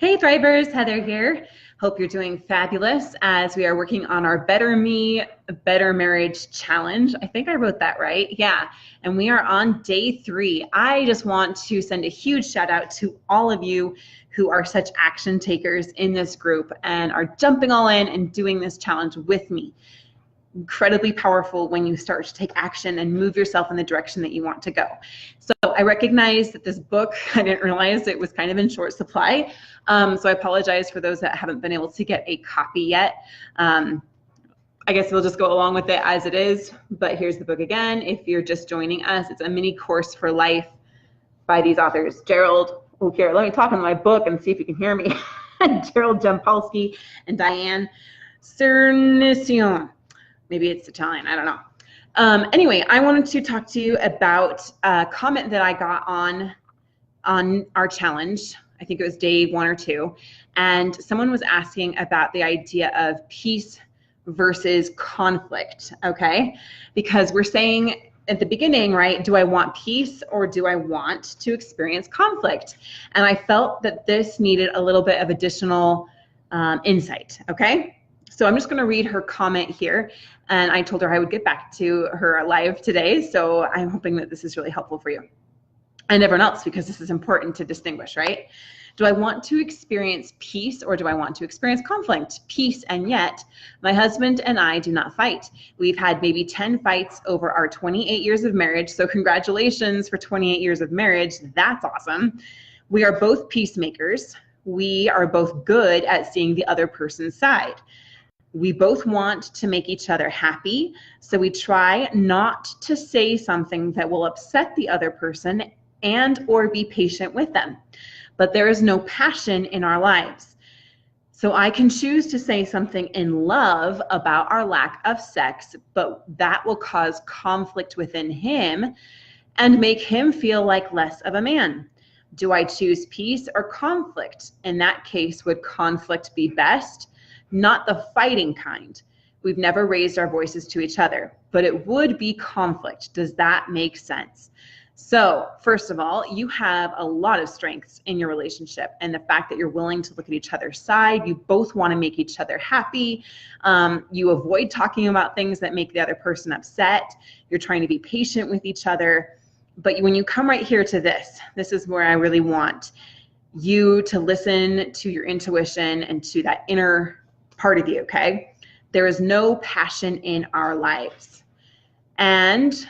Hey Thrivers, Heather here. Hope you're doing fabulous as we are working on our Better Me, Better Marriage Challenge. I think I wrote that right. Yeah. And we are on day 3. I just want to send a huge shout out to all of you who are such action takers in this group and are jumping all in and doing this challenge with me. Incredibly powerful when you start to take action and move yourself in the direction that you want to go. So I recognize that this book, I didn't realize it was kind of in short supply. So I apologize for those that haven't been able to get a copy yet. I guess we'll just go along with it as it is, but here's the book again. If you're just joining us, it's a mini course for life by these authors. Gerald, oh, here, let me talk on my book and see if you can hear me. Gerald Jampolsky and Diane Cernicion. Maybe it's Italian, I don't know. Anyway, I wanted to talk to you about a comment that I got on our challenge. I think it was day 1 or 2. And someone was asking about the idea of peace versus conflict, okay? Because we're saying at the beginning, right, do I want peace or do I want to experience conflict? And I felt that this needed a little bit of additional insight, okay? So I'm just going to read her comment here, and I told her I would get back to her live today, so I'm hoping that this is really helpful for you and everyone else, because this is important to distinguish, right? Do I want to experience peace or do I want to experience conflict? Peace, and yet my husband and I do not fight. We've had maybe 10 fights over our 28 years of marriage, so congratulations for 28 years of marriage. That's awesome. We are both peacemakers. We are both good at seeing the other person's side. We both want to make each other happy, so we try not to say something that will upset the other person and or be patient with them. But there is no passion in our lives. So I can choose to say something in love about our lack of sex, but that will cause conflict within him and make him feel like less of a man. Do I choose peace or conflict? In that case, would conflict be best? Not the fighting kind. We've never raised our voices to each other, but it would be conflict. Does that make sense? So first of all, you have a lot of strengths in your relationship, and the fact that you're willing to look at each other's side, you both want to make each other happy. You avoid talking about things that make the other person upset. You're trying to be patient with each other. But when you come right here to this is where I really want you to listen to your intuition and to that inner part of you, okay? There is no passion in our lives. And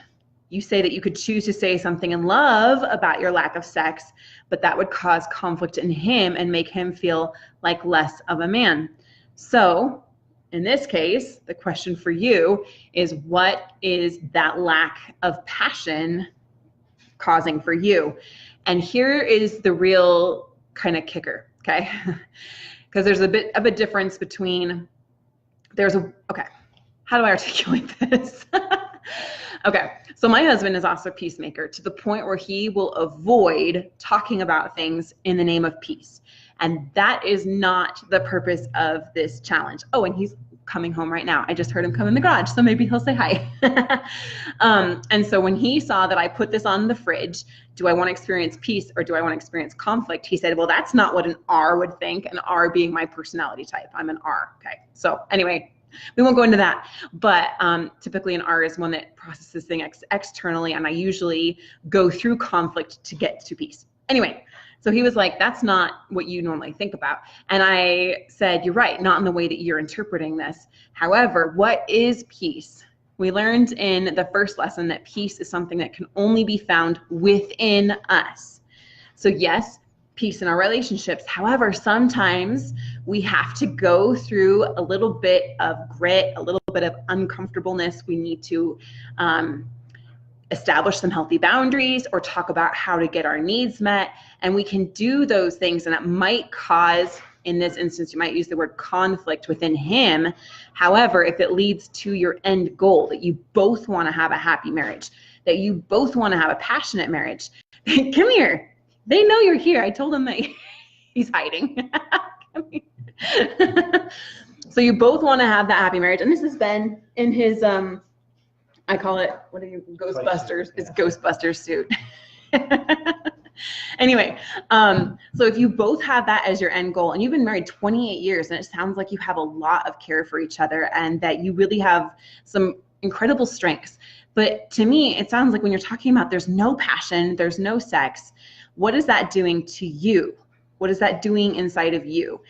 you say that you could choose to say something in love about your lack of sex, but that would cause conflict in him and make him feel like less of a man. So in this case, the question for you is, what is that lack of passion causing for you? And here is the real kind of kicker, okay? Because there's a bit of a difference between, okay, how do I articulate this? Okay, so my husband is also a peacemaker to the point where he will avoid talking about things in the name of peace. And that is not the purpose of this challenge. Oh, and he's coming home right now. I just heard him come in the garage, so maybe he'll say hi. And so when he saw that I put this on the fridge, do I want to experience peace or do I want to experience conflict? He said, well, that's not what an R would think, an R being my personality type. I'm an R, okay? So anyway, we won't go into that, but typically an R is one that processes things externally, and I usually go through conflict to get to peace. Anyway, so he was like, that's not what you normally think about. And I said, you're right, not in the way that you're interpreting this. However, what is peace? We learned in the first lesson that peace is something that can only be found within us. So yes, peace in our relationships. However, sometimes we have to go through a little bit of grit, a little bit of uncomfortableness. We need to establish some healthy boundaries or talk about how to get our needs met. And we can do those things, and it might cause, in this instance, you might use the word conflict within him. However, if it leads to your end goal, that you both want to have a happy marriage, that you both want to have a passionate marriage, come here. They know you're here. I told him that he's hiding. Come here. So you both want to have that happy marriage. And this has been in his, I call it, what are you, Ghostbusters? It's Ghostbusters suit. Anyway, so if you both have that as your end goal and you've been married 28 years and it sounds like you have a lot of care for each other and that you really have some incredible strengths. But to me, it sounds like when you're talking about there's no passion, there's no sex, what is that doing to you? What is that doing inside of you?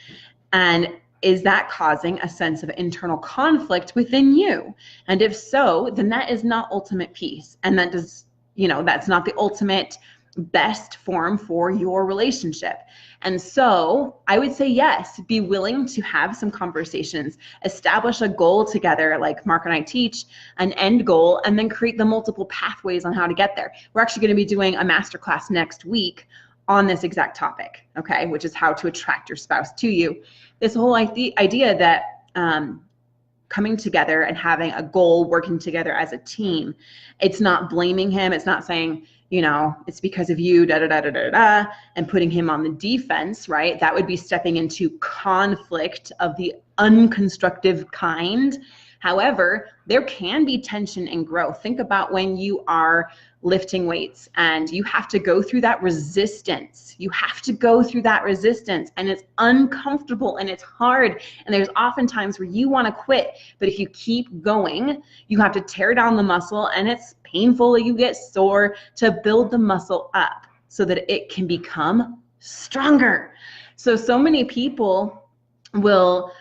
And is that causing a sense of internal conflict within you? And if so, then that is not ultimate peace. And that does, that's not the ultimate best form for your relationship. And so I would say, yes, be willing to have some conversations, establish a goal together, like Mark and I teach, an end goal, and then create the multiple pathways on how to get there. We're actually going to be doing a masterclass next week on this exact topic, okay, which is how to attract your spouse to you. This whole idea that coming together and having a goal, working together as a team, it's not blaming him. It's not saying, it's because of you, and putting him on the defense, right? That would be stepping into conflict of the unconstructive kind. However, there can be tension and growth. Think about when you are lifting weights and you have to go through that resistance. You have to go through that resistance, and it's uncomfortable and it's hard. And there's often times where you want to quit, but if you keep going, you have to tear down the muscle, and it's painful. You get sore to build the muscle up so that it can become stronger. So many people will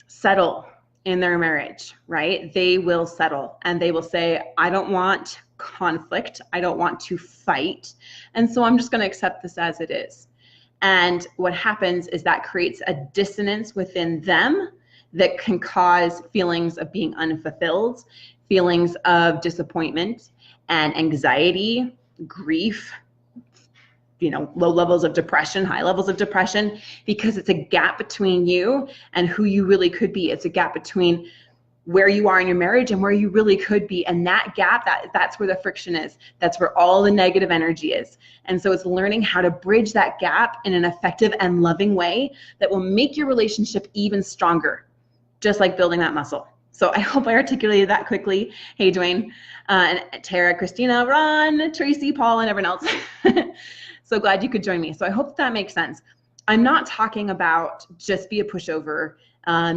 settle in their marriage, right? They will settle and they will say, I don't want conflict. I don't want to fight. And so I'm just going to accept this as it is. And what happens is that creates a dissonance within them that can cause feelings of being unfulfilled, feelings of disappointment and anxiety, grief, low levels of depression, high levels of depression, because it's a gap between you and who you really could be. It's a gap between where you are in your marriage and where you really could be. And that gap, that's where the friction is. That's where all the negative energy is. And so it's learning how to bridge that gap in an effective and loving way that will make your relationship even stronger, just like building that muscle. So I hope I articulated that quickly. Hey, Dwayne, and Tara, Christina, Ron, Tracy, Paul, and everyone else. So glad you could join me. So I hope that makes sense. I'm not talking about just be a pushover,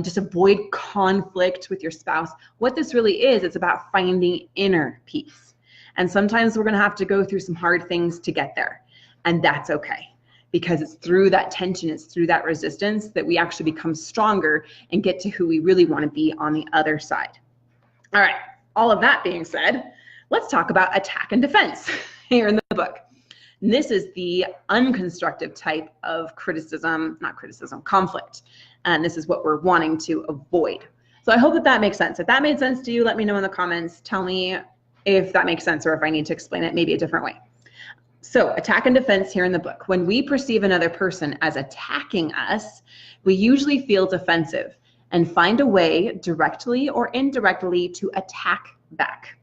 just avoid conflict with your spouse. What this really is, it's about finding inner peace. And sometimes we're going to have to go through some hard things to get there. And that's okay, because it's through that tension, it's through that resistance that we actually become stronger and get to who we really want to be on the other side. All right, all of that being said, let's talk about attack and defense here in the book. And this is the unconstructive type of conflict. And this is what we're wanting to avoid. So I hope that makes sense. If that made sense to you, let me know in the comments. Tell me if that makes sense or if I need to explain it maybe a different way. So attack and defense here in the book. When we perceive another person as attacking us, we usually feel defensive and find a way directly or indirectly to attack back.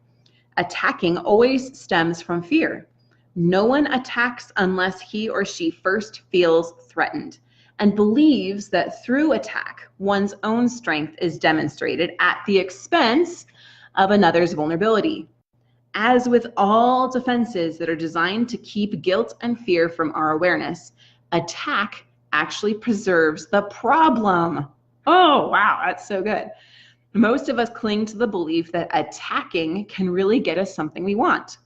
Attacking always stems from fear. No one attacks unless he or she first feels threatened and believes that through attack, one's own strength is demonstrated at the expense of another's vulnerability. As with all defenses that are designed to keep guilt and fear from our awareness, attack actually preserves the problem. Oh, wow, that's so good. Most of us cling to the belief that attacking can really get us something we want.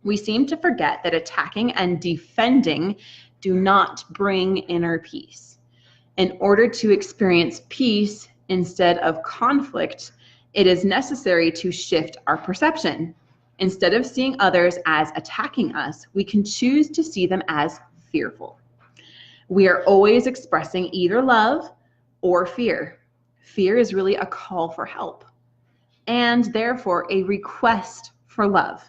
We seem to forget that attacking and defending do not bring inner peace. In order to experience peace instead of conflict, it is necessary to shift our perception. Instead of seeing others as attacking us, we can choose to see them as fearful. We are always expressing either love or fear. Fear is really a call for help and therefore a request for love.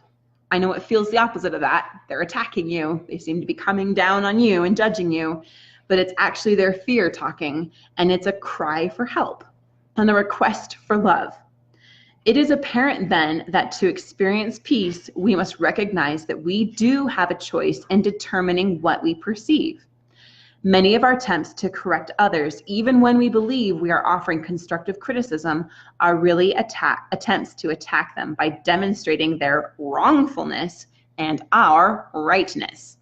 I know it feels the opposite of that. They're attacking you. They seem to be coming down on you and judging you, but it's actually their fear talking, and it's a cry for help and a request for love. It is apparent then that to experience peace, we must recognize that we do have a choice in determining what we perceive. Many of our attempts to correct others, even when we believe we are offering constructive criticism, are really attempts to attack them by demonstrating their wrongfulness and our rightness.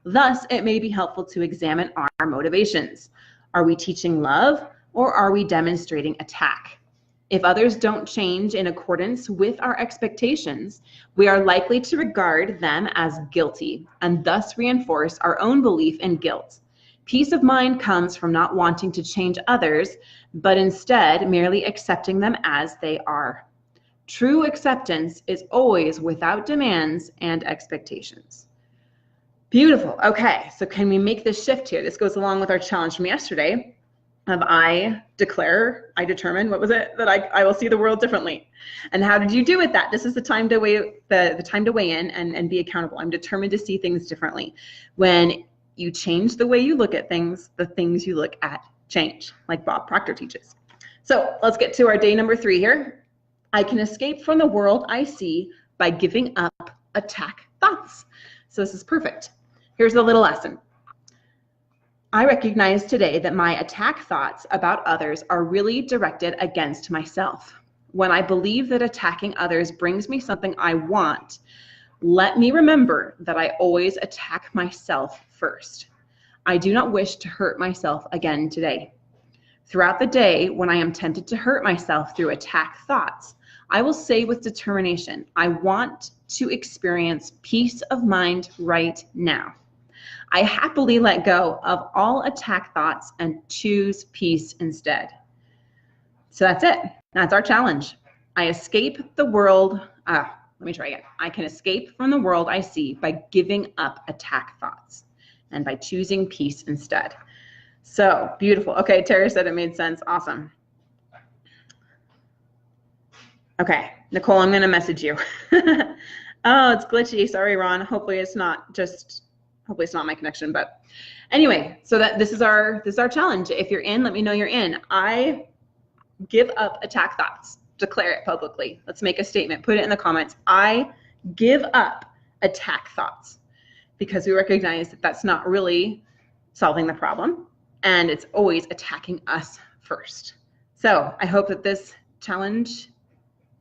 Thus, it may be helpful to examine our motivations. Are we teaching love or are we demonstrating attack? If others don't change in accordance with our expectations, we are likely to regard them as guilty and thus reinforce our own belief in guilt. Peace of mind comes from not wanting to change others, but instead merely accepting them as they are. True acceptance is always without demands and expectations. Beautiful. Okay, so can we make this shift here? This goes along with our challenge from yesterday of I determine, what was it? That I will see the world differently. And how did you do with that? This is the time to weigh the time to weigh in and be accountable. I'm determined to see things differently. When you change the way you look at things, the things you look at change, like Bob Proctor teaches. So let's get to our day number 3 here. I can escape from the world I see by giving up attack thoughts. So this is perfect. Here's the little lesson. I recognize today that my attack thoughts about others are really directed against myself. When I believe that attacking others brings me something I want, let me remember that I always attack myself first. I do not wish to hurt myself again today. Throughout the day, when I am tempted to hurt myself through attack thoughts, I will say with determination, I want to experience peace of mind right now. I happily let go of all attack thoughts and choose peace instead. So that's it. That's our challenge. I escape the world. Let me try again. I can escape from the world I see by giving up attack thoughts and by choosing peace instead. So beautiful. Okay, Tara said it made sense. Awesome. Okay, Nicole, I'm going to message you. Oh, it's glitchy. Sorry, Ron. Hopefully it's not my connection, but anyway, so this is our challenge. If you're in, let me know you're in. I give up attack thoughts. Declare it publicly. Let's make a statement. Put it in the comments. I give up attack thoughts, because we recognize that that's not really solving the problem, and it's always attacking us first. So I hope that this challenge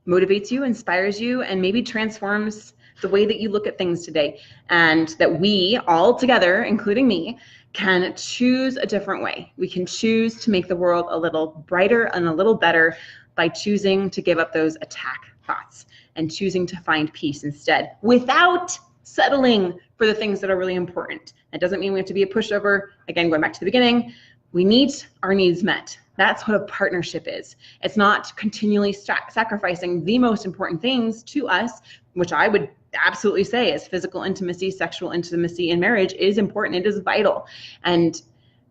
motivates you, inspires you, and maybe transforms the way that you look at things today, and that we all together, including me, can choose a different way. We can choose to make the world a little brighter and a little better by choosing to give up those attack thoughts and choosing to find peace instead, without settling for the things that are really important. That doesn't mean we have to be a pushover. Again, going back to the beginning, we need our needs met. That's what a partnership is. It's not continually sacrificing the most important things to us, which I would absolutely say is physical intimacy, sexual intimacy in marriage is important. It is vital. And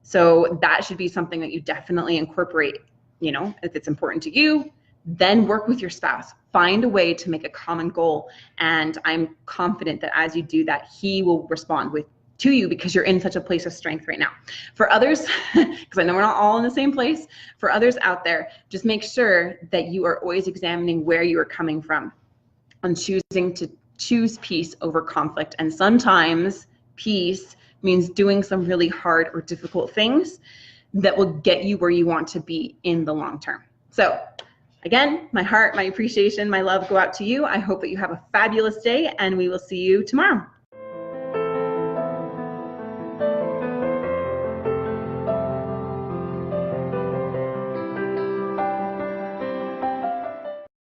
so that should be something that you definitely incorporate. You know, if it's important to you, then work with your spouse. Find a way to make a common goal. And I'm confident that as you do that, he will respond to you, because you're in such a place of strength right now. For others, because I know we're not all in the same place, for others out there, just make sure that you are always examining where you are coming from and choosing to choose peace over conflict. And sometimes peace means doing some really hard or difficult things that will get you where you want to be in the long term. So again, my heart, my appreciation, my love go out to you. I hope that you have a fabulous day, and we will see you tomorrow.